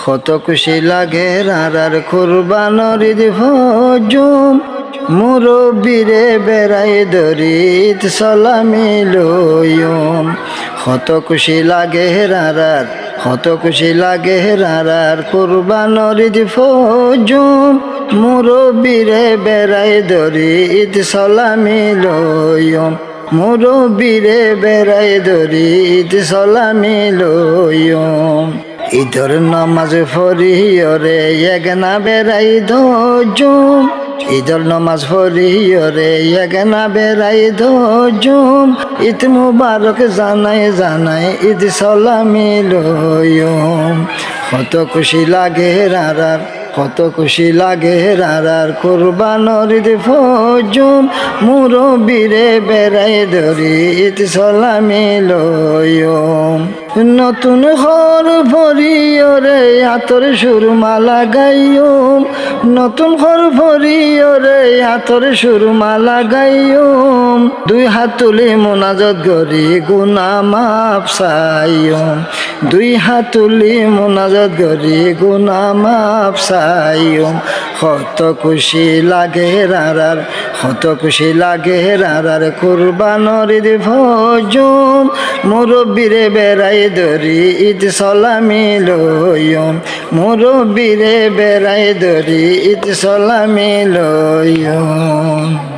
কত খুশি লাগে রার কুরবানোর ঈদ হজুম মুরব্বিরে বেড়াই দরিদ সালামি লয়ুম। কত খুশি লাগে রার কত খুশি লাগে রার কুরবানোর ঈদ হজুম মুরব্বিরে বেড়াই দরিদ সালামি লয়ুম। মুরব্বিরে বেড়াই দরিদ সালামি লয়ুম। ঈদর নমাজ ফরিয়রে একনা বেড়াই ধজুম। ঈদর নমাজ ফরিয়রে একনা বেড়াই ধজুম। ঈদ মুবারক জানাই জানাই ঈদ সালামি লয়ুম। কত খুশি লাগে রার কত খুশি লাগে রার কুরবানোর ঈদ হজুম মুরব্বিরে বেড়াই দরিদ সালামি লয়ুম। নতুন ঘর ভরিয়রে আতর সুরমা লাগাইয়ুম। নতুন ঘর ভরিয়রে আতর সুরমা লাগাইয়ুম। দুই হাত তুলি মোনাজাত করি গুনাহ মাফ চাইয়ুম। দুই হাত তুলি মোনাজাত করি গুনাহ মাফ চাইয়ুম। কত খুশি লাগে রার কত খুশি লাগে রার কুরবানোর ঈদ হজুম মুরব্বিরে বেড়াই দরিদ সালামি লয়ুম। মুরব্বিরে বেড়াই দরিদ সালামি লয়ুম।